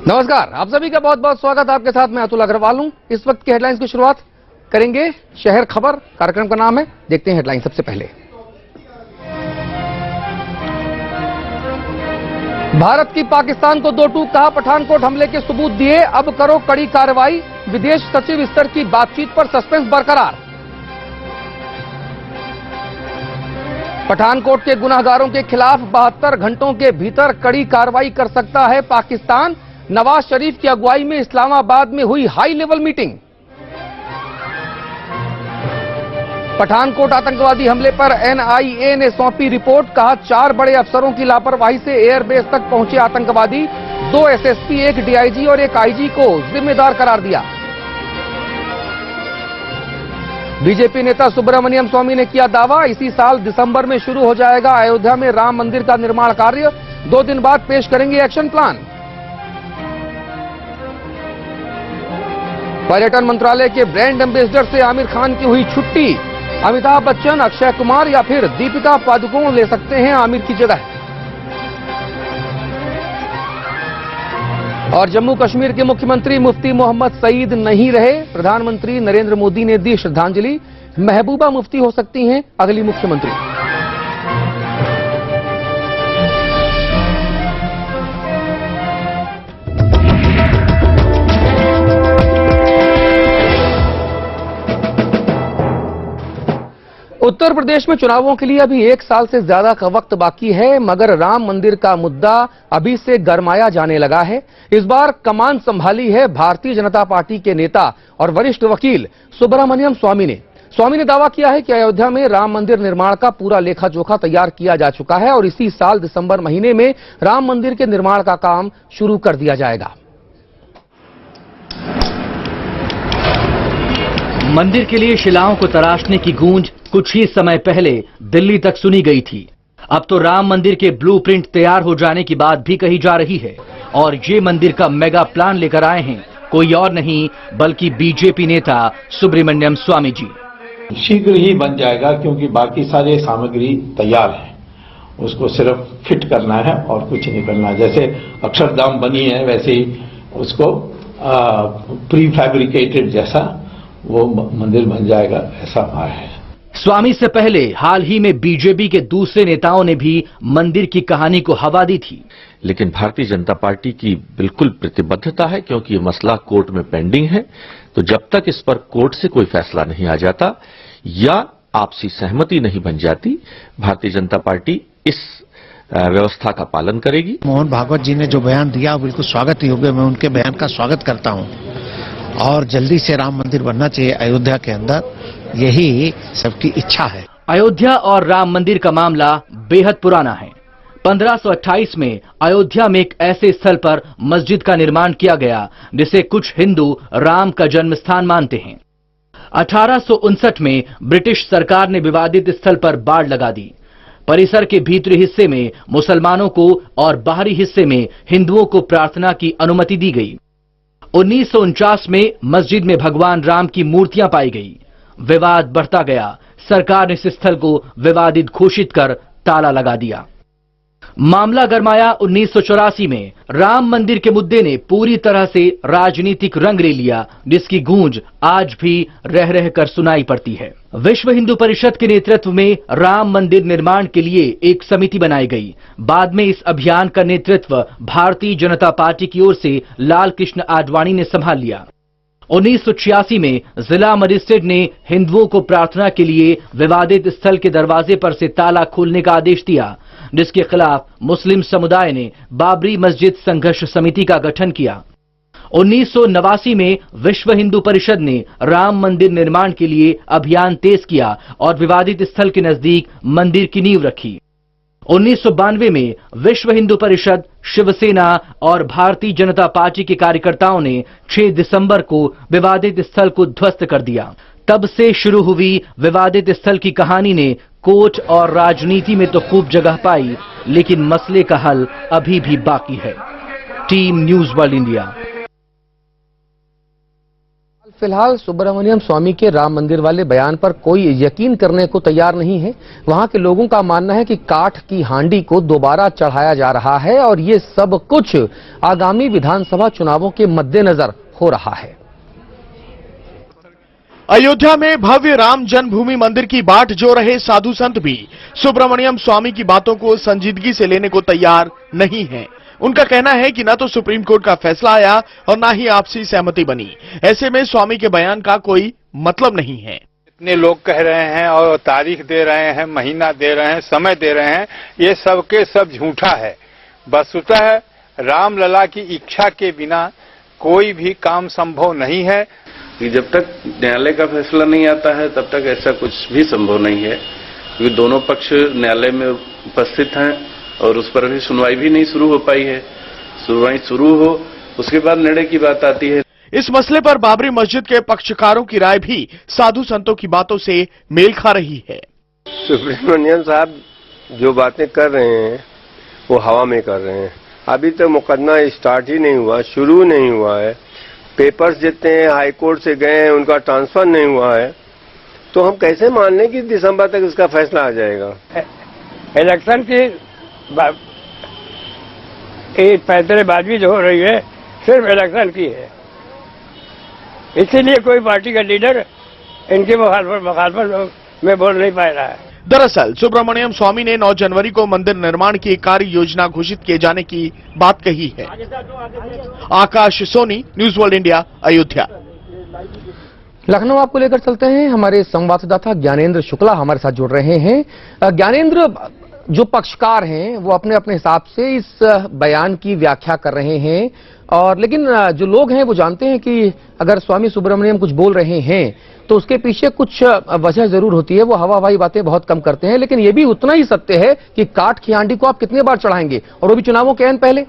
नमस्कार, आप सभी का बहुत बहुत स्वागत। आपके साथ मैं अतुल अग्रवाल हूं। इस वक्त की हेडलाइंस की शुरुआत करेंगे शहर खबर कार्यक्रम का नाम है। देखते हैं हेडलाइन सबसे पहले। भारत की पाकिस्तान को 2 टूक कहा, पठानकोट हमले के सबूत दिए, अब करो कड़ी कार्रवाई। विदेश सचिव स्तर की बातचीत पर सस्पेंस बरकरार। पठानकोट के गुनाहगारों के खिलाफ 72 घंटों के भीतर कड़ी कार्रवाई कर सकता है पाकिस्तान। नवाज शरीफ की अगुवाई में इस्लामाबाद में हुई हाई लेवल मीटिंग। पठानकोट आतंकवादी हमले पर एनआईए ने सौंपी रिपोर्ट, कहा 4 बड़े अफसरों की लापरवाही से एयरबेस तक पहुंचे आतंकवादी। 2 एसएसपी, 1 डीआईजी और 1 आईजी को जिम्मेदार करार दिया। बीजेपी नेता सुब्रमण्यम स्वामी ने किया दावा, इसी साल दिसंबर में शुरू हो जाएगा अयोध्या में राम मंदिर का निर्माण कार्य। 2 दिन बाद पेश करेंगे एक्शन प्लान। पर्यटन मंत्रालय के ब्रांड एम्बेसडर से आमिर खान की हुई छुट्टी। अमिताभ बच्चन, अक्षय कुमार या फिर दीपिका पादुकोण ले सकते हैं आमिर की जगह। और जम्मू कश्मीर के मुख्यमंत्री मुफ्ती मोहम्मद सईद नहीं रहे। प्रधानमंत्री नरेंद्र मोदी ने दी श्रद्धांजलि। महबूबा मुफ्ती हो सकती हैं अगली मुख्यमंत्री। उत्तर प्रदेश में चुनावों के लिए अभी 1 साल से ज्यादा का वक्त बाकी है, मगर राम मंदिर का मुद्दा अभी से गरमाया जाने लगा है। इस बार कमान संभाली है भारतीय जनता पार्टी के नेता और वरिष्ठ वकील सुब्रमण्यम स्वामी ने दावा किया है कि अयोध्या में राम मंदिर निर्माण का पूरा लेखा जोखा तैयार किया जा चुका है और इसी साल दिसंबर महीने में राम मंदिर के निर्माण का काम शुरू कर दिया जाएगा। मंदिर के लिए शिलाओं को तराशने की गूंज कुछ ही समय पहले दिल्ली तक सुनी गई थी। अब तो राम मंदिर के ब्लूप्रिंट तैयार हो जाने की बात भी कही जा रही है और ये मंदिर का मेगा प्लान लेकर आए हैं कोई और नहीं बल्कि बीजेपी नेता सुब्रमण्यम स्वामी जी। शीघ्र ही बन जाएगा क्योंकि बाकी सारे सामग्री तैयार है, उसको सिर्फ फिट करना है और कुछ नहीं करना। जैसे अक्षरधाम बनी है वैसे ही उसको प्री फैब्रिकेटेड जैसा वो मंदिर बन जाएगा, ऐसा भाव है। स्वामी से पहले हाल ही में बीजेपी के दूसरे नेताओं ने भी मंदिर की कहानी को हवा दी थी, लेकिन भारतीय जनता पार्टी की बिल्कुल प्रतिबद्धता है क्योंकि ये मसला कोर्ट में पेंडिंग है। तो जब तक इस पर कोर्ट से कोई फैसला नहीं आ जाता या आपसी सहमति नहीं बन जाती, भारतीय जनता पार्टी इस व्यवस्था का पालन करेगी। मोहन भागवत जी ने जो बयान दिया बिल्कुल स्वागत योग्य, मैं उनके बयान का स्वागत करता हूं और जल्दी से राम मंदिर बनना चाहिए अयोध्या के अंदर, यही सबकी इच्छा है। अयोध्या और राम मंदिर का मामला बेहद पुराना है। 1528 में अयोध्या में एक ऐसे स्थल पर मस्जिद का निर्माण किया गया जिसे कुछ हिंदू राम का जन्म स्थान मानते हैं। 1859 में ब्रिटिश सरकार ने विवादित स्थल पर बाड़ लगा दी। परिसर के भीतरी हिस्से में मुसलमानों को और बाहरी हिस्से में हिंदुओं को प्रार्थना की अनुमति दी गई। 1949 में मस्जिद में भगवान राम की मूर्तियां पाई गई। विवाद बढ़ता गया। सरकार ने इस स्थल को विवादित घोषित कर ताला लगा दिया। मामला गरमाया 1984 में। राम मंदिर के मुद्दे ने पूरी तरह से राजनीतिक रंग ले लिया, जिसकी गूंज आज भी रह रह कर सुनाई पड़ती है। विश्व हिंदू परिषद के नेतृत्व में राम मंदिर निर्माण के लिए एक समिति बनाई गई। बाद में इस अभियान का नेतृत्व भारतीय जनता पार्टी की ओर से लाल कृष्ण आडवाणी ने संभाल लिया। 1986 में जिला मजिस्ट्रेट ने हिंदुओं को प्रार्थना के लिए विवादित स्थल के दरवाजे पर से ताला खोलने का आदेश दिया, जिसके खिलाफ मुस्लिम समुदाय ने बाबरी मस्जिद संघर्ष समिति का गठन किया। 1989 में विश्व हिंदू परिषद ने राम मंदिर निर्माण के लिए अभियान तेज किया और विवादित स्थल के नजदीक मंदिर की नींव रखी। 1992 में विश्व हिंदू परिषद, शिवसेना और भारतीय जनता पार्टी के कार्यकर्ताओं ने 6 दिसंबर को विवादित स्थल को ध्वस्त कर दिया। तब से शुरू हुई विवादित स्थल की कहानी ने कोर्ट और राजनीति में तो खूब जगह पाई, लेकिन मसले का हल अभी भी बाकी है। Team news world India. फिलहाल सुब्रमण्यम स्वामी के राम मंदिर वाले बयान पर कोई यकीन करने को तैयार नहीं है। वहां के लोगों का मानना है कि काठ की हांडी को दोबारा चढ़ाया जा रहा है और ये सब कुछ आगामी विधानसभा चुनावों के मद्देनजर हो रहा है। अयोध्या में भव्य राम जन्मभूमि मंदिर की बाट जो रहे साधु संत भी सुब्रमण्यम स्वामी की बातों को संजीदगी से लेने को तैयार नहीं है। उनका कहना है कि न तो सुप्रीम कोर्ट का फैसला आया और न ही आपसी सहमति बनी। ऐसे में स्वामी के बयान का कोई मतलब नहीं है। इतने लोग कह रहे हैं और तारीख दे रहे हैं, महीना दे रहे हैं, समय दे रहे हैं, ये सब के सब झूठा है। वस्तुतः रामलला की इच्छा के बिना कोई भी काम संभव नहीं है। कि जब तक न्यायालय का फैसला नहीं आता है तब तक ऐसा कुछ भी संभव नहीं है, क्योंकि दोनों पक्ष न्यायालय में उपस्थित हैं और उस पर अभी सुनवाई भी नहीं शुरू हो पाई है। सुनवाई शुरू हो उसके बाद निर्णय की बात आती है। इस मसले पर बाबरी मस्जिद के पक्षकारों की राय भी साधु संतों की बातों से मेल खा रही है। सुब्रमण्यम साहब जो बातें कर रहे हैं वो हवा में कर रहे हैं। अभी तक मुकदमा स्टार्ट ही नहीं हुआ, शुरू नहीं हुआ है। पेपर्स जितने हाई कोर्ट से गए हैं उनका ट्रांसफर नहीं हुआ है, तो हम कैसे मान लें कि दिसंबर तक इसका फैसला आ जाएगा। इलेक्शन की फैसलेबाजी जो हो रही है सिर्फ इलेक्शन की है, इसीलिए कोई पार्टी का लीडर इनकी मुखालफत में बोल नहीं पा रहा है। दरअसल सुब्रमण्यम स्वामी ने 9 जनवरी को मंदिर निर्माण की एक कार्य योजना घोषित किए जाने की बात कही है। Akash Soni, news world India, Ayodhya. Lucknow आपको लेकर चलते हैं। हमारे संवाददाता ज्ञानेंद्र शुक्ला हमारे साथ जुड़ रहे हैं। ज्ञानेंद्र, जो पक्षकार हैं वो अपने अपने हिसाब से इस बयान की व्याख्या कर रहे हैं, और लेकिन जो लोग हैं वो जानते हैं कि अगर स्वामी सुब्रमण्यम कुछ बोल रहे हैं तो उसके पीछे कुछ वजह जरूर होती है। वो हवाई बातें बहुत कम करते हैं, लेकिन ये भी उतना ही सत्य है कि काठ की हांडी को आप कितने बार चढ़ाएंगे, और वो भी चुनावों के पहले।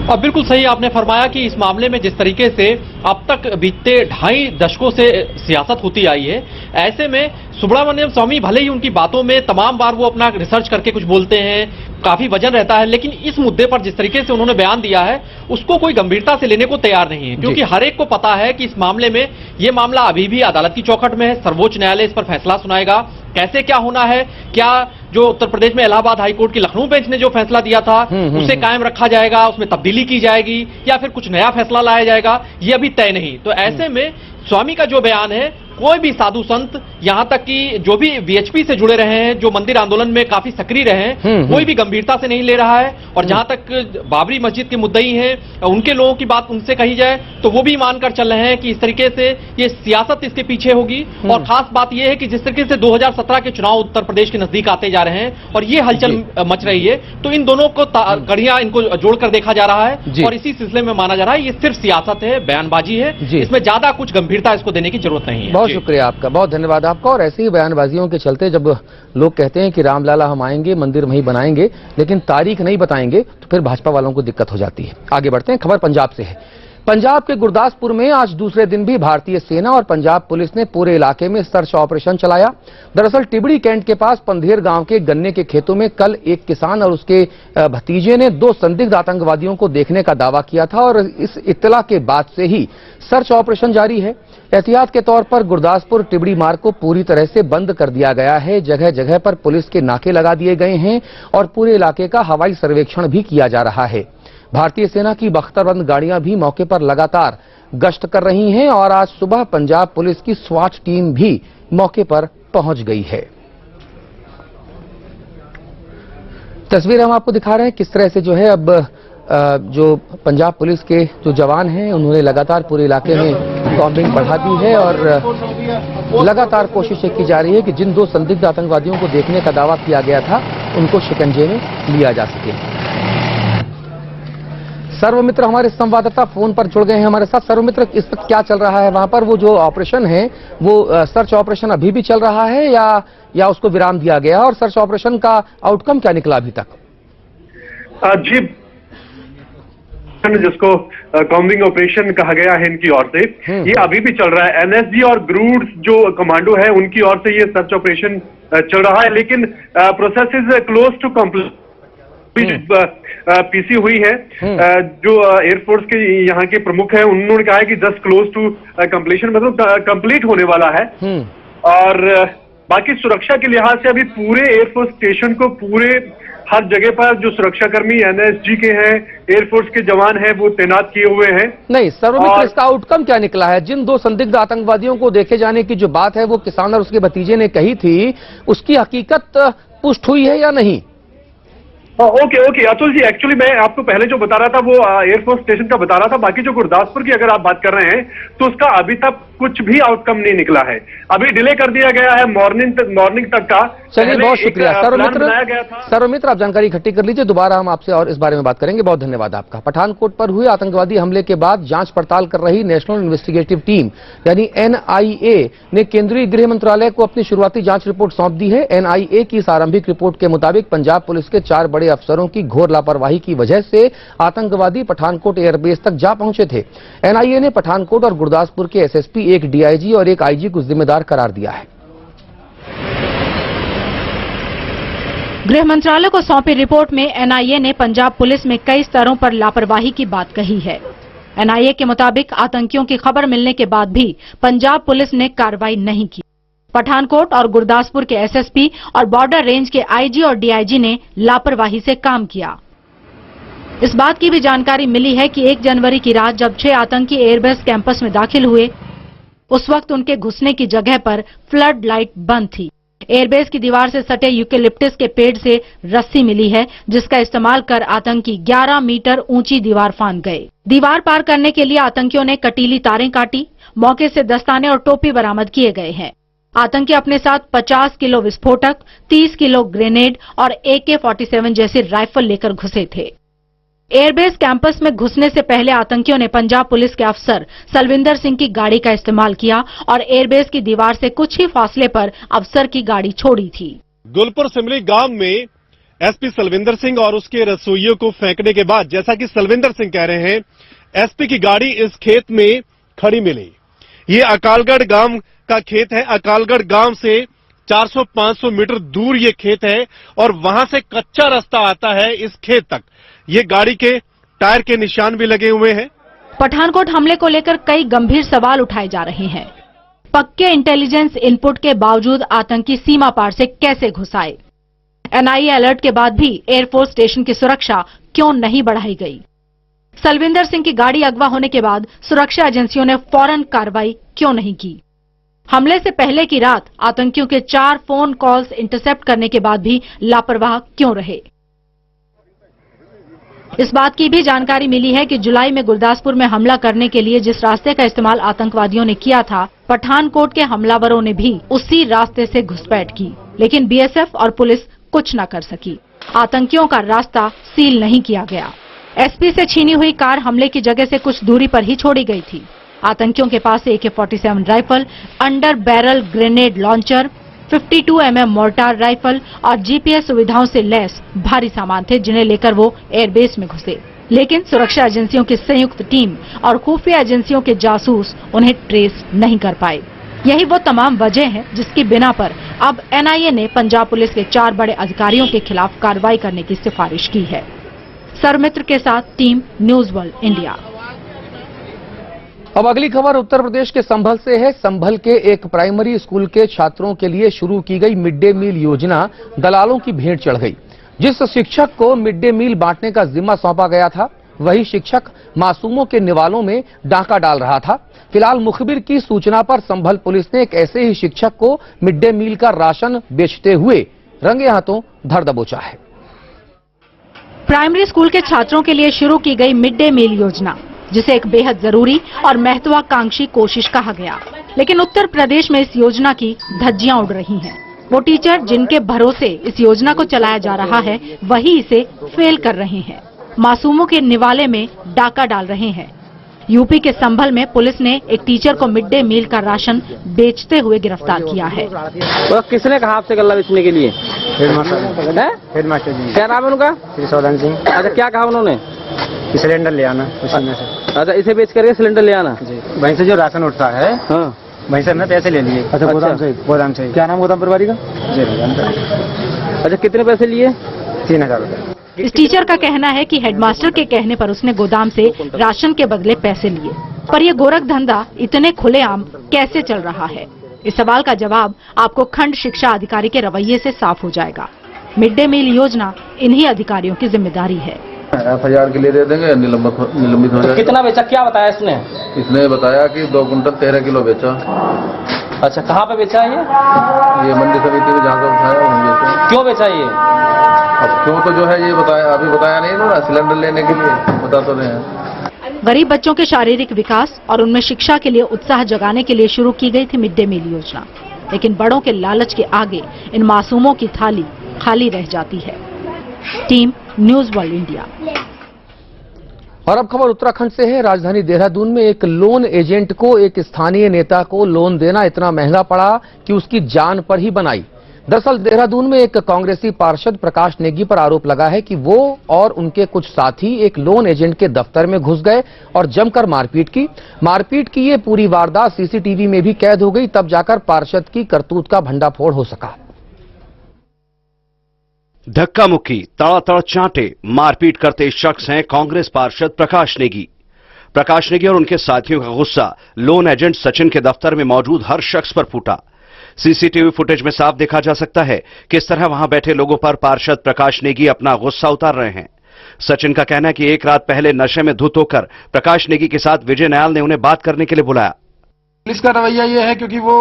अब बिल्कुल सही आपने फरमाया कि इस मामले में जिस तरीके से अब तक बीते 2.5 दशकों से सियासत होती आई है, ऐसे में सुब्रमण्यम स्वामी भले ही उनकी बातों में तमाम बार वो अपना रिसर्च करके कुछ बोलते हैं, काफी वजन रहता है, लेकिन इस मुद्दे पर जिस तरीके से उन्होंने बयान दिया है उसको कोई गंभीरता से लेने को तैयार नहीं है, क्योंकि हर एक को पता है कि इस मामले में ये मामला अभी भी अदालत की चौखट में है। सर्वोच्च न्यायालय इस पर फैसला सुनाएगा, कैसे क्या होना है, क्या जो उत्तर प्रदेश में इलाहाबाद हाईकोर्ट की लखनऊ बेंच ने जो फैसला दिया था उसे कायम रखा जाएगा, उसमें तब्दीली की जाएगी, या फिर कुछ नया फैसला लाया जाएगा, ये अभी तय नहीं। तो ऐसे में स्वामी का जो बयान है, कोई भी साधु संत, यहां तक कि जो भी वीएचपी से जुड़े रहे हैं, जो मंदिर आंदोलन में काफी सक्रिय रहे हैं, कोई भी गंभीरता से नहीं ले रहा है। और जहां तक बाबरी मस्जिद के मुद्दई हैं, उनके लोगों की बात उनसे कही जाए तो वो भी मानकर चल रहे हैं कि इस तरीके से ये सियासत इसके पीछे होगी। और खास बात यह है कि जिस तरीके से 2017 के चुनाव उत्तर प्रदेश के नजदीक आते जा रहे हैं और ये हलचल मच रही है, तो इन दोनों को कड़ियां इनको जोड़कर देखा जा रहा है और इसी सिलसिले में माना जा रहा है ये सिर्फ सियासत है, बयानबाजी है, इसमें ज्यादा कुछ गंभीरता इसको देने की जरूरत नहीं है। बहुत शुक्रिया आपका, बहुत धन्यवाद आपका। और ऐसी ही बयानबाजियों के चलते जब लोग कहते हैं कि रामलला हम आएंगे, मंदिर वहीं बनाएंगे, लेकिन तारीख नहीं बताएंगे, तो फिर भाजपा वालों को दिक्कत हो जाती है। आगे बढ़ते हैं, खबर पंजाब से है। पंजाब के गुरदासपुर में आज दूसरे दिन भी भारतीय सेना और पंजाब पुलिस ने पूरे इलाके में सर्च ऑपरेशन चलाया। दरअसल टिबड़ी कैंट के पास पंधेर गांव के गन्ने के खेतों में कल एक किसान और उसके भतीजे ने 2 संदिग्ध आतंकवादियों को देखने का दावा किया था, और इस इत्तला के बाद से ही सर्च ऑपरेशन जारी है। एहतियात के तौर पर गुरदासपुर टिबड़ी मार्ग को पूरी तरह से बंद कर दिया गया है। जगह जगह पर पुलिस के नाके लगा दिए गए हैं और पूरे इलाके का हवाई सर्वेक्षण भी किया जा रहा है। भारतीय सेना की बख्तरबंद गाड़ियां भी मौके पर लगातार गश्त कर रही हैं और आज सुबह पंजाब पुलिस की स्वाट टीम भी मौके पर पहुंच गई है। तस्वीर हम आपको दिखा रहे हैं किस तरह से जो है अब जो पंजाब पुलिस के जो जवान हैं उन्होंने लगातार पूरे इलाके में कॉम्बिंग बढ़ा दी है और लगातार कोशिशें की जा रही है कि जिन 2 संदिग्ध आतंकवादियों को देखने का दावा किया गया था उनको शिकंजे में लिया जा सके। सर्वमित्र हमारे संवाददाता फोन पर जुड़ गए हैं हमारे साथ। सर्वमित्र, इस वक्त क्या चल रहा है वहां पर? वो जो ऑपरेशन है वो सर्च ऑपरेशन अभी भी चल रहा है या उसको विराम दिया गया, और सर्च ऑपरेशन का आउटकम क्या निकला अभी तक? जी, जिसको कॉम्बिंग ऑपरेशन कहा गया है इनकी ओर से, ये अभी भी चल रहा है। एनएसजी और ग्रूड्स जो कमांडो है उनकी ओर से ये सर्च ऑपरेशन चल रहा है, लेकिन process is close to complete. PC हुई है। जो एयरफोर्स के यहाँ के प्रमुख है उन्होंने कहा है कि जस्ट क्लोज टू कंप्लीशन, मतलब कंप्लीट होने वाला है। और बाकी सुरक्षा के लिहाज से अभी पूरे एयरफोर्स स्टेशन को पूरे हर जगह पर जो सुरक्षाकर्मी एनएसजी के हैं, एयरफोर्स के जवान हैं, वो तैनात किए हुए हैं। नहीं सर्वमित्र, इसका आउटकम क्या निकला है? जिन 2 संदिग्ध आतंकवादियों को देखे जाने की जो बात है वो किसान और उसके भतीजे ने कही थी, उसकी हकीकत पुष्ट हुई है या नहीं? ओके अतुल जी, एक्चुअली मैं आपको पहले जो बता रहा था वो एयरफोर्स स्टेशन का बता रहा था। बाकी जो गुरदासपुर की अगर आप बात कर रहे हैं तो उसका अभी तक कुछ भी आउटकम नहीं निकला है। अभी डिले कर दिया गया है मॉर्निंग तक का। चलिए बहुत शुक्रिया सर्वमित्र, आप जानकारी इकट्ठी कर लीजिए, दोबारा हम आपसे और इस बारे में बात करेंगे। बहुत धन्यवाद आपका। पठानकोट पर हुए आतंकवादी हमले के बाद जांच पड़ताल कर रही नेशनल इन्वेस्टिगेटिव टीम यानी एनआईए ने केंद्रीय गृह मंत्रालय को अपनी शुरुआती जांच रिपोर्ट सौंप दी है। एनआईए की इस आरंभिक रिपोर्ट के मुताबिक पंजाब पुलिस के 4 बड़े अफसरों की घोर लापरवाही की वजह से आतंकवादी पठानकोट एयरबेस तक जा पहुंचे थे। एनआईए ने पठानकोट और गुरदासपुर के एसएसपी, एक डीआईजी और एक आईजी को जिम्मेदार करार दिया है। गृह मंत्रालय को सौंपी रिपोर्ट में एनआईए ने पंजाब पुलिस में कई स्तरों पर लापरवाही की बात कही है। एनआईए के मुताबिक आतंकियों की खबर मिलने के बाद भी पंजाब पुलिस ने कार्रवाई नहीं की। पठानकोट और गुरदासपुर के एसएसपी और बॉर्डर रेंज के आईजी और डीआईजी ने लापरवाही से काम किया। इस बात की भी जानकारी मिली है कि 1 जनवरी की रात जब 6 आतंकी एयरबेस कैंपस में दाखिल हुए, उस वक्त उनके घुसने की जगह पर फ्लड लाइट बंद थी। एयरबेस की दीवार से सटे यूकेलिप्टस के पेड़ से रस्सी मिली है, जिसका इस्तेमाल कर आतंकी 11 मीटर ऊंची दीवार फांद गए। दीवार पार करने के लिए आतंकियों ने कटीली तारें काटी। मौके से दस्ताने और टोपी बरामद किए गए हैं। आतंकी अपने साथ 50 किलो विस्फोटक, 30 किलो ग्रेनेड और AK-47 जैसी राइफल लेकर घुसे थे। एयरबेस कैंपस में घुसने से पहले आतंकियों ने पंजाब पुलिस के अफसर सलविंदर सिंह की गाड़ी का इस्तेमाल किया और एयरबेस की दीवार से कुछ ही फासले पर अफसर की गाड़ी छोड़ी थी। गुलपुर सिमली गांव में एसपी सलविंदर सिंह और उसके रसोइयों को फेंकने के बाद, जैसा कि सलविंदर सिंह कह रहे हैं, एसपी की गाड़ी इस खेत में खड़ी मिली। ये अकालगढ़ गांव का खेत है। अकालगढ़ गांव से 400-500 मीटर दूर ये खेत है और वहां से कच्चा रास्ता आता है इस खेत तक। ये गाड़ी के टायर के निशान भी लगे हुए हैं। पठानकोट हमले को लेकर कई गंभीर सवाल उठाए जा रहे हैं। पक्के इंटेलिजेंस इनपुट के बावजूद आतंकी सीमा पार से कैसे घुस आए? एनआईए अलर्ट के बाद भी एयरफोर्स स्टेशन की सुरक्षा क्यों नहीं बढ़ाई गई? सलविंदर सिंह की गाड़ी अगवा होने के बाद सुरक्षा एजेंसियों ने फौरन कार्रवाई क्यों नहीं की? हमले से पहले की रात आतंकियों के 4 फोन कॉल्स इंटरसेप्ट करने के बाद भी लापरवाह क्यों रहे? इस बात की भी जानकारी मिली है कि जुलाई में गुरदासपुर में हमला करने के लिए जिस रास्ते का इस्तेमाल आतंकवादियों ने किया था, पठानकोट के हमलावरों ने भी उसी रास्ते से घुसपैठ की, लेकिन बीएसएफ और पुलिस कुछ न कर सकी। आतंकियों का रास्ता सील नहीं किया गया। एसपी से छीनी हुई कार हमले की जगह से कुछ दूरी पर ही छोड़ी गई थी। आतंकियों के पास से AK-47 rifle, under barrel grenade launcher, 52 mm mortar rifle और जीपीएस सुविधाओं से लैस भारी सामान थे, जिन्हें लेकर वो एयरबेस में घुसे। लेकिन सुरक्षा एजेंसियों की संयुक्त टीम और खुफिया एजेंसियों के जासूस उन्हें ट्रेस नहीं कर पाए। यही वो तमाम वजह है जिसकी बिना पर अब एनआईए ने पंजाब पुलिस के 4 बड़े अधिकारियों के खिलाफ कार्रवाई करने की सिफारिश की है। सरमित्र के साथ टीम न्यूज वर्ल्ड इंडिया। अब अगली खबर उत्तर प्रदेश के संभल से है। संभल के एक प्राइमरी स्कूल के छात्रों के लिए शुरू की गई मिड डे मील योजना दलालों की भेंट चढ़ गई। जिस शिक्षक को मिड डे मील बांटने का जिम्मा सौंपा गया था, वही शिक्षक मासूमों के निवालों में डाका डाल रहा था। फिलहाल मुखबिर की सूचना पर संभल पुलिस ने एक ऐसे ही शिक्षक को मिड डे मील का राशन बेचते हुए रंगे हाथों धर दबोचा है। प्राइमरी स्कूल के छात्रों के लिए शुरू की गई मिड डे मील योजना, जिसे एक बेहद जरूरी और महत्वाकांक्षी कोशिश कहा गया, लेकिन उत्तर प्रदेश में इस योजना की धज्जियां उड़ रही हैं। वो टीचर जिनके भरोसे इस योजना को चलाया जा रहा है, वही इसे फेल कर रहे हैं। मासूमों के निवाले में डाका डाल रहे हैं। यूपी के संभल में पुलिस ने एक टीचर को मिड डे मील का राशन बेचते हुए गिरफ्तार किया है। तो किसने कहा आपसे गल्ला बेचने के लिए? हेडमास्टर जी। क्या नाम है उनका? श्रीशोधन सिंह। अच्छा, क्या कहा उन्होंने? सिलेंडर ले आना उसी में से। अच्छा, इसे बेच करके सिलेंडर ले आना जी। वहीं से जो राशन उठता है, हाँ, वहीं से हमने पैसे ले लिए। अच्छा, गोदाम से। क्या नाम गोदाम प्रभारी का? जी। अच्छा, कितने पैसे लिए? 3000 रुपये। इस टीचर का कहना है कि हेडमास्टर के कहने पर उसने गोदाम से राशन के बदले पैसे लिए, पर यह गोरख धंधा इतने खुलेआम कैसे चल रहा है? इस सवाल का जवाब आपको खंड शिक्षा अधिकारी के रवैये से साफ हो जाएगा। मिड डे मील योजना इन्हीं अधिकारियों की जिम्मेदारी है। FIR के लिए दे देंगे, निलंबित हो जाएगा। कितना बेचा, क्या बताया इसने? इसने बताया कि 2 कुंटल 13 किलो बेचा। अच्छा, कहाँ पे बेचा है ये मंडी समिति में जहाँ से उठाया वहीं बेचा। क्यों बेचा ये? अब क्यों तो जो है ये बताया, अभी बताया नहीं ना, सिलेंडर लेने के लिए बता तो रहे हैं। गरीब बच्चों के शारीरिक विकास और उनमें शिक्षा के लिए उत्साह जगाने के लिए शुरू की गई थी मिड डे मील योजना, लेकिन बड़ों के लालच के आगे इन मासूमों की थाली खाली रह जाती है। Team news world India. और अब खबर उत्तराखंड से है। राजधानी देहरादून में एक लोन एजेंट को एक स्थानीय नेता को लोन देना इतना महंगा पड़ा कि उसकी जान पर ही बनाई। दरअसल देहरादून में एक कांग्रेसी पार्षद प्रकाश नेगी पर आरोप लगा है कि वो और उनके कुछ साथी एक लोन एजेंट के दफ्तर में घुस गए और जमकर मारपीट की ये पूरी वारदात सीसीटीवी में भी कैद हो गई। तब जाकर पार्षद की करतूत का भंडाफोड़ हो सका। धक्का मुक्की, तड़ातड़ चांटे, मारपीट करते शख्स हैं कांग्रेस पार्षद प्रकाश नेगी। प्रकाश नेगी और उनके साथियों का गुस्सा लोन एजेंट सचिन के दफ्तर में मौजूद हर शख्स पर फूटा। सीसीटीवी फुटेज में साफ देखा जा सकता है किस तरह वहां बैठे लोगों पर पार्षद प्रकाश नेगी अपना गुस्सा उतार रहे हैं। सचिन का कहना है कि एक रात पहले नशे में धुत होकर प्रकाश नेगी के साथ विजय नयाल ने उन्हें बात करने के लिए बुलाया। पुलिस का रवैया ये है क्योंकि वो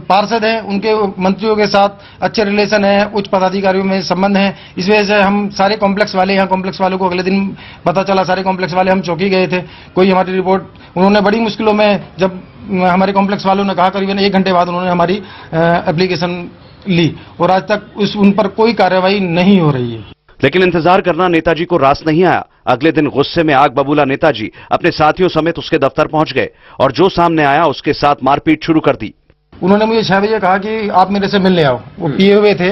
पार्षद हैं, उनके मंत्रियों के साथ अच्छे रिलेशन है, उच्च पदाधिकारियों में संबंध है। इस वजह से हम सारे कॉम्प्लेक्स वाले, यहाँ कॉम्प्लेक्स वालों को अगले दिन पता चला, सारे कॉम्प्लेक्स वाले हम चौकी गए थे। कोई हमारी रिपोर्ट, उन्होंने बड़ी मुश्किलों में, जब हमारे कॉम्प्लेक्स वालों ने कहा, करीबन 1 घंटे बाद उन्होंने हमारी एप्लीकेशन ली और आज तक उन पर कोई कार्रवाई नहीं हो रही है। लेकिन इंतजार करना नेताजी को रास नहीं आया। अगले दिन गुस्से में आग बबूला नेताजी अपने साथियों समेत उसके दफ्तर पहुंच गए और जो सामने आया उसके साथ मारपीट शुरू कर दी। उन्होंने मुझे 6 बजे कहा कि आप मेरे से मिलने आओ। वो पिए हुए थे।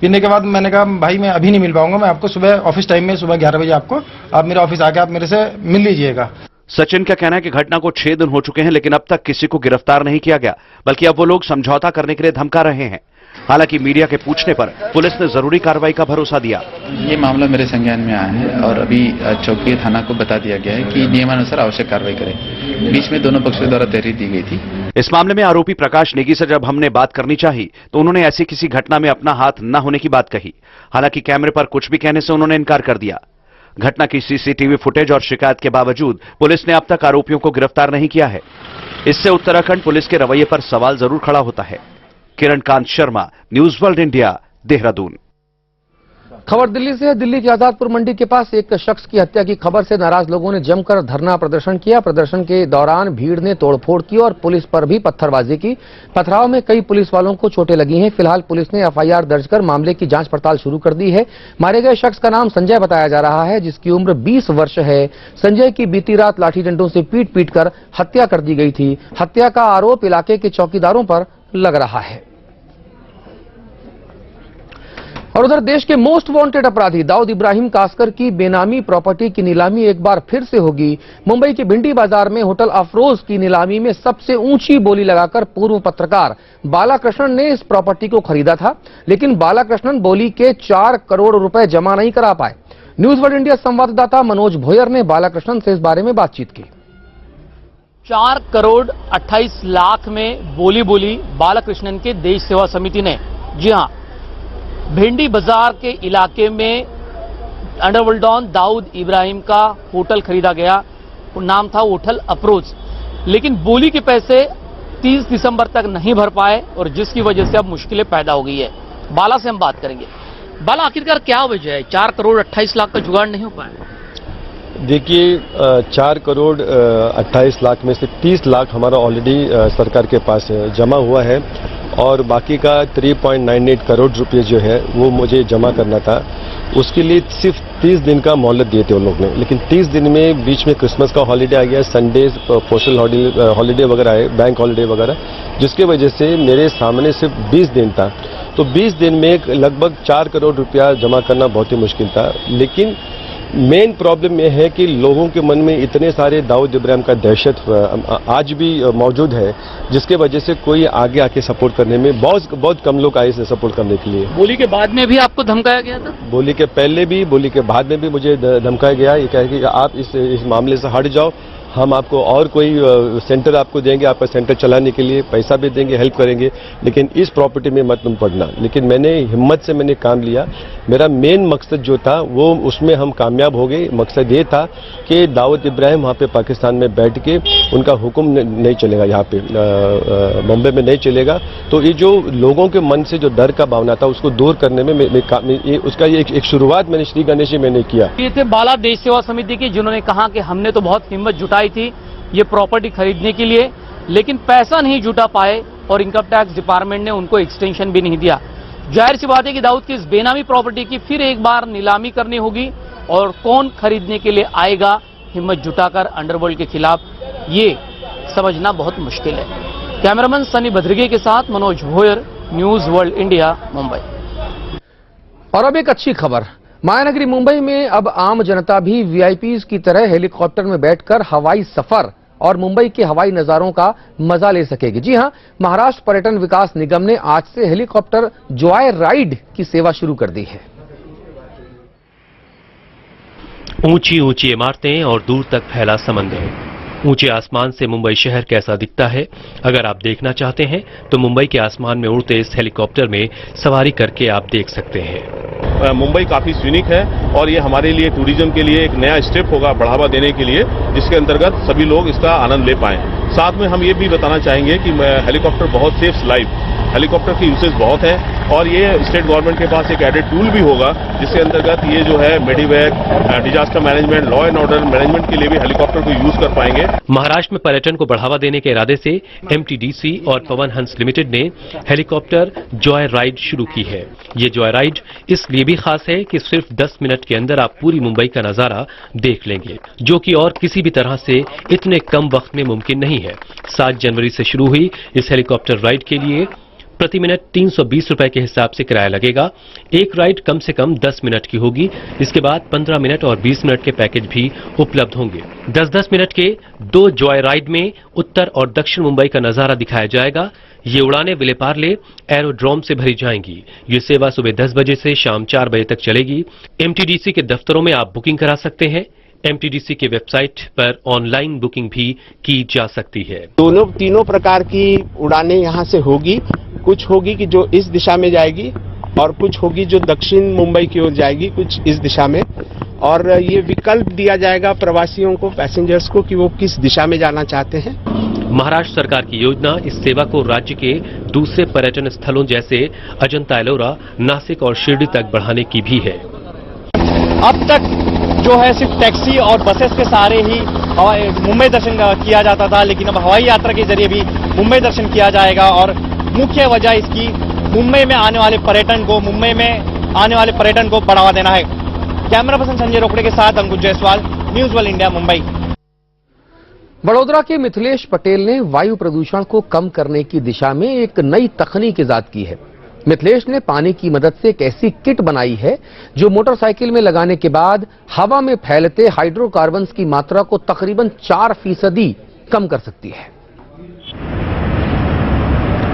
पीने के बाद मैंने कहा भाई मैं अभी नहीं मिल पाऊंगा, मैं आपको सुबह ऑफिस टाइम में, सुबह 11 बजे आपको, आप मेरे ऑफिस आके आप मेरे से मिल लीजिएगा। सचिन का कहना है कि घटना को 6 दिन हो चुके हैं लेकिन अब तक किसी को गिरफ्तार नहीं किया गया, बल्कि अब वो लोग समझौता करने के लिए धमका रहे हैं। हालांकि मीडिया के पूछने पर पुलिस ने जरूरी कार्रवाई का भरोसा दिया। ये मामला मेरे संज्ञान में आया है और अभी चौकी थाना को बता दिया गया है कि नियमानुसार आवश्यक कार्रवाई करें। बीच में दोनों पक्षों द्वारा तहरीर दी गई थी। इस मामले में आरोपी प्रकाश नेगी से जब हमने बात करनी चाही तो उन्होंने ऐसी किसी घटना में अपना हाथ न होने की बात कही। हालांकि कैमरे पर कुछ भी कहने से उन्होंने इनकार कर दिया। घटना की सीसीटीवी फुटेज और शिकायत के बावजूद पुलिस ने अब तक आरोपियों को गिरफ्तार नहीं किया है। इससे उत्तराखंड पुलिस के रवैये पर सवाल जरूर खड़ा होता है। Kiran Kant Sharma, news world India, Dehradun. खबर दिल्ली से है। दिल्ली की आजादपुर मंडी के पास एक शख्स की हत्या की खबर से नाराज लोगों ने जमकर धरना प्रदर्शन किया। प्रदर्शन के दौरान भीड़ ने तोड़फोड़ की और पुलिस पर भी पत्थरबाजी की। पथराव में कई पुलिस वालों को चोटें लगी हैं। फिलहाल पुलिस ने FIR दर्ज कर मामले की जांच पड़ताल शुरू कर दी है। मारे गए शख्स का नाम संजय बताया जा रहा है, जिसकी उम्र 20 वर्ष है। संजय की बीती रात लाठी डंडों से पीट कर हत्या कर दी गई थी। हत्या का आरोप इलाके के चौकीदारों पर लग रहा है। और उधर देश के मोस्ट वांटेड अपराधी दाऊद इब्राहिम कासकर की बेनामी प्रॉपर्टी की नीलामी एक बार फिर से होगी। मुंबई के भिंडी बाजार में होटल अफरोज की नीलामी में सबसे ऊंची बोली लगाकर पूर्व पत्रकार बालाकृष्णन ने इस प्रॉपर्टी को खरीदा था, लेकिन बालाकृष्णन बोली के 4 करोड़ रुपए जमा नहीं करा पाए। न्यूज़ वर्ल्ड इंडिया संवाददाता मनोज भोयर ने बालाकृष्णन से इस बारे में बातचीत की। 4 करोड़ 28 लाख में बोली बालाकृष्णन के देश सेवा समिति ने, जी हां, भिंडी बाजार के इलाके में अंडरवर्ल्ड डॉन दाऊद इब्राहिम का होटल खरीदा गया। नाम था होटल अफरोज, लेकिन बोली के पैसे 30 दिसंबर तक नहीं भर पाए और जिसकी वजह से अब मुश्किलें पैदा हो गई है। बाला से हम बात करेंगे। बाला, आखिरकार क्या वजह है 4 करोड़ 28 लाख का जुगाड़ नहीं हो पाया? देखिए, 4 करोड़ 28 लाख में से 30 लाख हमारा ऑलरेडी सरकार के पास जमा हुआ है और बाकी का 3.98 करोड़ रुपए जो है वो मुझे जमा करना था। उसके लिए सिर्फ 30 दिन का मोहलत दिए थे उन लोग ने, लेकिन 30 दिन में बीच में क्रिसमस का हॉलीडे आ गया, संडे पोस्टल हॉलीडे वगैरह आए, बैंक हॉलीडे वगैरह, जिसकी वजह से मेरे सामने सिर्फ 20 दिन था। तो 20 दिन में लगभग 4 करोड़ रुपया जमा करना बहुत ही मुश्किल था। लेकिन मेन प्रॉब्लम यह है कि लोगों के मन में इतने सारे दाऊद इब्राहिम का दहशत आज भी मौजूद है, जिसके वजह से कोई आगे आके सपोर्ट करने में बहुत कम लोग आए इसे सपोर्ट करने के लिए। बोली के बाद में भी आपको धमकाया गया था? बोली के पहले भी, बोली के बाद में भी मुझे धमकाया गया। ये कहे कि आप इस मामले से हट जाओ, हम आपको और कोई सेंटर आपको देंगे, आपका सेंटर चलाने के लिए पैसा भी देंगे, हेल्प करेंगे, लेकिन इस प्रॉपर्टी में मत तुम पड़ना। लेकिन मैंने हिम्मत से मैंने काम लिया। मेरा मेन मकसद जो था वो उसमें हम कामयाब हो गए। मकसद ये था कि दाऊद इब्राहिम वहाँ पे पाकिस्तान में बैठ के उनका हुक्म नहीं चलेगा, यहाँ पे मुंबई में नहीं चलेगा। तो ये जो लोगों के मन से जो डर का भावना था उसको दूर करने में उसका एक शुरुआत मैंने श्री गणेश जी मैंने किया। ये थे बाला देश सेवा समिति के, जिन्होंने कहा कि हमने तो बहुत हिम्मत जुटाई थी ये प्रॉपर्टी खरीदने के लिए, लेकिन पैसा नहीं जुटा पाए और इनकम टैक्स डिपार्टमेंट ने उनको एक्सटेंशन भी नहीं दिया। जाहिर सी बात है कि दाऊद की इस बेनामी प्रॉपर्टी की फिर एक बार नीलामी करनी होगी और कौन खरीदने के लिए आएगा हिम्मत जुटाकर अंडरवर्ल्ड के खिलाफ, ये समझना बहुत मुश्किल है। कैमरामैन सनी भद्रिगे के साथ Manoj Bhoyar, news world India, Mumbai. और अब एक अच्छी खबर, मायानगरी मुंबई में अब आम जनता भी वीआईपीज की तरह हेलीकॉप्टर में बैठकर हवाई सफर और मुंबई के हवाई नजारों का मजा ले सकेगी। जी हां, महाराष्ट्र पर्यटन विकास निगम ने आज से हेलीकॉप्टर जॉय राइड की सेवा शुरू कर दी है। ऊंची ऊंची इमारतें और दूर तक फैला समंदर, ऊंचे आसमान से मुंबई शहर कैसा दिखता है, अगर आप देखना चाहते हैं तो मुंबई के आसमान में उड़ते इस हेलीकॉप्टर में सवारी करके आप देख सकते हैं। मुंबई काफी यूनिक है और ये हमारे लिए टूरिज्म के लिए एक नया स्टेप होगा बढ़ावा देने के लिए, जिसके अंतर्गत सभी लोग इसका आनंद ले पाएं। साथ में हम ये भी बताना चाहेंगे कि हेलीकॉप्टर बहुत सेफ लाइफ, हेलीकॉप्टर की यूसेज बहुत है और ये स्टेट गवर्नमेंट के पास एक एडेड टूल भी होगा, जिसके अंतर्गत ये जो है medivac, disaster management, law and order management के लिए भी हेलीकॉप्टर को यूज कर पाएंगे। महाराष्ट्र में पर्यटन को बढ़ावा देने के इरादे से एमटीडीसी और पवन हंस लिमिटेड ने हेलीकॉप्टर जॉय राइड शुरू की है। ये जॉय राइड इसलिए भी खास है कि सिर्फ 10 मिनट के अंदर आप पूरी मुंबई का नजारा देख लेंगे, जो कि और किसी भी तरह से इतने कम वक्त में मुमकिन नहीं है। 7 जनवरी से शुरू हुई इस हेलीकॉप्टर राइड के लिए प्रति मिनट 320 रुपए के हिसाब से किराया लगेगा। एक राइड कम से कम 10 मिनट की होगी। इसके बाद 15 मिनट और 20 मिनट के पैकेज भी उपलब्ध होंगे। 10-10 मिनट के 2 जॉय राइड में उत्तर और दक्षिण मुंबई का नजारा दिखाया जाएगा। ये उड़ानें विलेपार्ले एरोड्रोम से भरी जाएंगी। ये सेवा सुबह 10 बजे से शाम 4 बजे तक चलेगी। एमटीडीसी के दफ्तरों में आप बुकिंग करा सकते हैं। एमटीडीसी के वेबसाइट पर ऑनलाइन बुकिंग भी की जा सकती है। तीनों प्रकार की उड़ानें यहाँ से होगी। कुछ होगी कि जो इस दिशा में जाएगी और कुछ होगी जो दक्षिण मुंबई की ओर जाएगी, कुछ इस दिशा में। और ये विकल्प दिया जाएगा प्रवासियों को, पैसेंजर्स को, कि वो किस दिशा में जाना चाहते हैं। महाराष्ट्र सरकार की योजना इस सेवा को राज्य के दूसरे पर्यटन स्थलों जैसे अजंता एलोरा, नासिक और शिरडी तक बढ़ाने की भी है। अब तक जो है सिर्फ टैक्सी और बसेस के सहारे ही मुंबई दर्शन किया जाता था, लेकिन अब हवाई यात्रा के जरिए भी मुंबई दर्शन किया जाएगा। और मुख्य वजह इसकी मुंबई में आने वाले पर्यटन को बढ़ावा देना है। कैमरा पर्सन संजय रोकड़े के साथ Ankush Jaiswal, news world India, Mumbai. बड़ोदरा के मिथिलेश पटेल ने वायु प्रदूषण को कम करने की दिशा में एक नई तकनीक ईजाद की है। मिथिलेश ने पानी की मदद से एक ऐसी किट बनाई है जो मोटरसाइकिल में लगाने के बाद हवा में फैलते हाइड्रोकार्बन्स की मात्रा को तकरीबन 4% कम कर सकती है।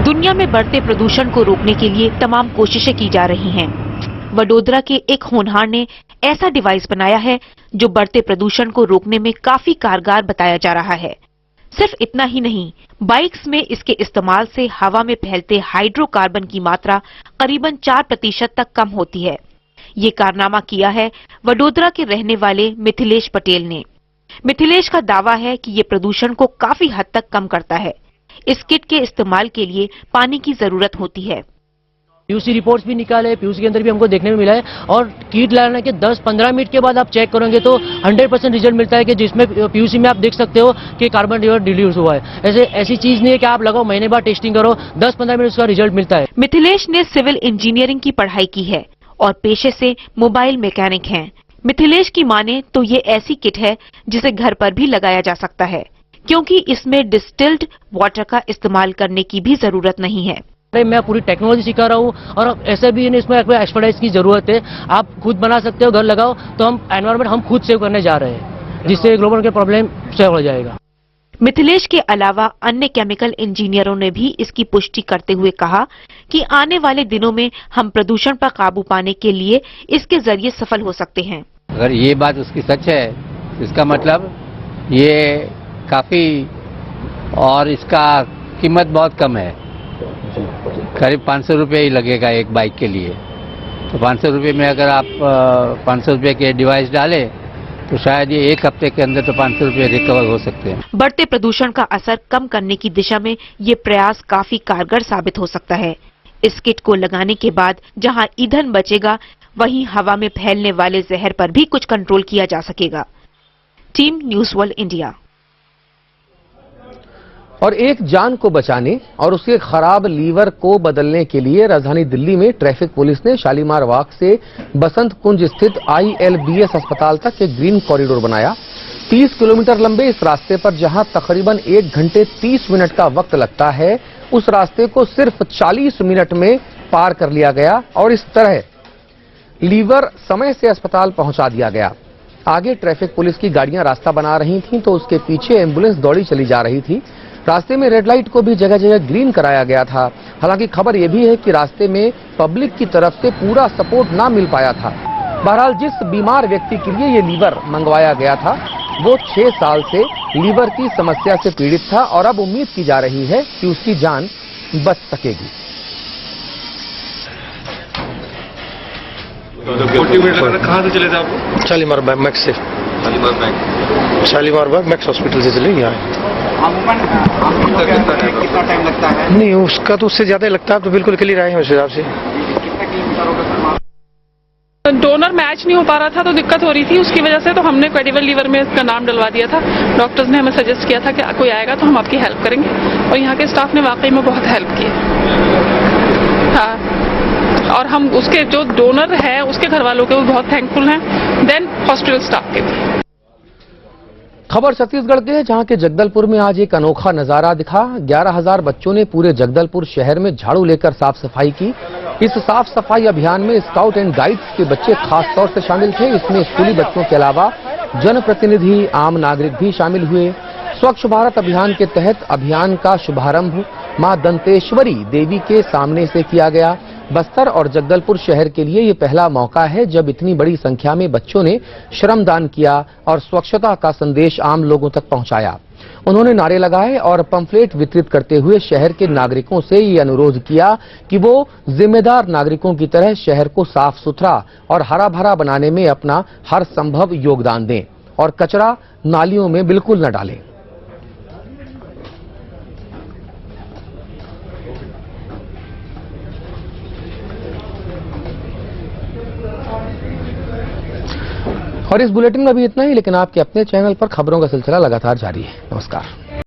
दुनिया में बढ़ते प्रदूषण को रोकने के लिए तमाम कोशिशें की जा रही हैं। वडोदरा के एक होनहार ने ऐसा डिवाइस बनाया है जो बढ़ते प्रदूषण को रोकने में काफी कारगर बताया जा रहा है। सिर्फ इतना ही नहीं, बाइक्स में इसके इस्तेमाल से हवा में फैलते हाइड्रोकार्बन की मात्रा करीबन 4% तक कम होती है। ये कारनामा किया है वडोदरा के रहने वाले मिथिलेश पटेल ने। मिथिलेश का दावा है कि ये प्रदूषण को काफी हद तक कम करता है। इस किट के इस्तेमाल के लिए पानी की जरूरत होती है। पीयूसी रिपोर्ट्स भी निकाले, पीयूसी के अंदर भी हमको देखने में मिला है। और किट लगाने के 10-15 मिनट के बाद आप चेक करेंगे तो 100% रिजल्ट मिलता है कि जिसमें पीयूसी में आप देख सकते हो कि कार्बन डाइऑक्साइड रिड्यूस हुआ है। ऐसी चीज नहीं है कि आप लगाओ महीने बाद टेस्टिंग करो, 10-15 मिनट उसका रिजल्ट मिलता है। मिथिलेश ने सिविल इंजीनियरिंग की पढ़ाई की है और पेशे से मोबाइल मैकेनिक हैं। मिथिलेश की माने तो ये ऐसी किट है जिसे घर पर भी लगाया जा सकता है, क्योंकि इसमें डिस्टिल्ड वाटर का इस्तेमाल करने की भी जरूरत नहीं है। मैं पूरी टेक्नोलॉजी सिखा रहा हूँ और ऐसे भी इसमें एक्सपर्टाइज की जरूरत है। आप खुद बना सकते हो, घर लगाओ, तो हम एनवायरमेंट हम खुद सेव करने जा रहे हैं, जिससे ग्लोबल के प्रॉब्लम सेव हो जाएगा। मिथिलेश के अलावा अन्य केमिकल इंजीनियरों ने भी इसकी पुष्टि करते हुए कहा कि आने वाले दिनों में हम प्रदूषण पर काबू पाने के लिए इसके जरिए सफल हो सकते हैं। अगर ये बात उसकी सच है, इसका मतलब ये काफी, और इसका कीमत बहुत कम है, करीब 500 रुपये ही लगेगा एक बाइक के लिए। तो 500 रुपये में अगर आप 500 रुपये के डिवाइस डालें तो शायद ये एक हफ्ते के अंदर तो 500 रुपये रिकवर हो सकते हैं। बढ़ते प्रदूषण का असर कम करने की दिशा में ये प्रयास काफी कारगर साबित हो सकता है। इस किट को लगाने के बाद जहां ईंधन बचेगा, वहीं हवा में फैलने वाले जहर पर भी कुछ कंट्रोल किया जा सकेगा। Team news world India. और एक जान को बचाने और उसके खराब लीवर को बदलने के लिए राजधानी दिल्ली में ट्रैफिक पुलिस ने शालीमार बाग से बसंत कुंज स्थित ILBS अस्पताल तक एक ग्रीन कॉरिडोर बनाया। 30 किलोमीटर लंबे इस रास्ते पर जहां तकरीबन 1 घंटे 30 मिनट का वक्त लगता है, उस रास्ते को सिर्फ 40 मिनट में पार कर लिया गया और इस तरह लीवर समय से अस्पताल पहुंचा दिया गया। आगे ट्रैफिक पुलिस की गाड़ियां रास्ता बना रही थीं तो उसके पीछे एम्बुलेंस दौड़ी चली जा रही थी। रास्ते में रेड लाइट को भी जगह जगह ग्रीन कराया गया था। हालांकि खबर यह भी है कि रास्ते में पब्लिक की तरफ से पूरा सपोर्ट ना मिल पाया था। बहरहाल जिस बीमार व्यक्ति के लिए ये लीवर मंगवाया गया था वो 6 साल से लीवर की समस्या से पीड़ित था और अब उम्मीद की जा रही है कि उसकी जान बच सकेगी। कहाँ से चले थे आप? शालीमार बाग मैक्स से। शालीमार बाग मैक्स हॉस्पिटल से चले यहाँ। कितना टाइम लगता है? नहीं, उसका तो उससे ज्यादा लगता है। तो बिल्कुल क्लियर आए हैं उस हिसाब से। डोनर मैच नहीं हो पा रहा था तो दिक्कत हो रही थी, उसकी वजह से तो हमने क्रेडिबल लीवर में इसका नाम डलवा दिया था। डॉक्टर्स ने हमें सजेस्ट किया था कि कोई आएगा तो हम आपकी हेल्प करेंगे और यहाँ के स्टाफ ने वाकई में बहुत हेल्प की। हाँ, और हम उसके जो डोनर है उसके घर वालों के भी बहुत थैंकफुल हैं, देन हॉस्पिटल स्टाफ के भी। खबर छत्तीसगढ़ के है, जहां के जगदलपुर में आज एक अनोखा नजारा दिखा। 11,000 बच्चों ने पूरे जगदलपुर शहर में झाड़ू लेकर साफ सफाई की। इस साफ सफाई अभियान में स्काउट एंड गाइड्स के बच्चे खास तौर से शामिल थे। इसमें स्कूली बच्चों के अलावा जनप्रतिनिधि, आम नागरिक भी शामिल हुए। स्वच्छ भारत अभियान के तहत अभियान का शुभारंभ मां दंतेश्वरी देवी के सामने से किया गया। बस्तर और जगदलपुर शहर के लिए ये पहला मौका है जब इतनी बड़ी संख्या में बच्चों ने श्रमदान किया और स्वच्छता का संदेश आम लोगों तक पहुंचाया। उन्होंने नारे लगाए और पंफलेट वितरित करते हुए शहर के नागरिकों से ये अनुरोध किया कि वो जिम्मेदार नागरिकों की तरह शहर को साफ सुथरा और हरा भरा बनाने में अपना हर संभव योगदान दें और कचरा नालियों में बिल्कुल न डालें। और इस बुलेटिन में अभी इतना ही, लेकिन आपके अपने चैनल पर खबरों का सिलसिला लगातार जारी है। नमस्कार।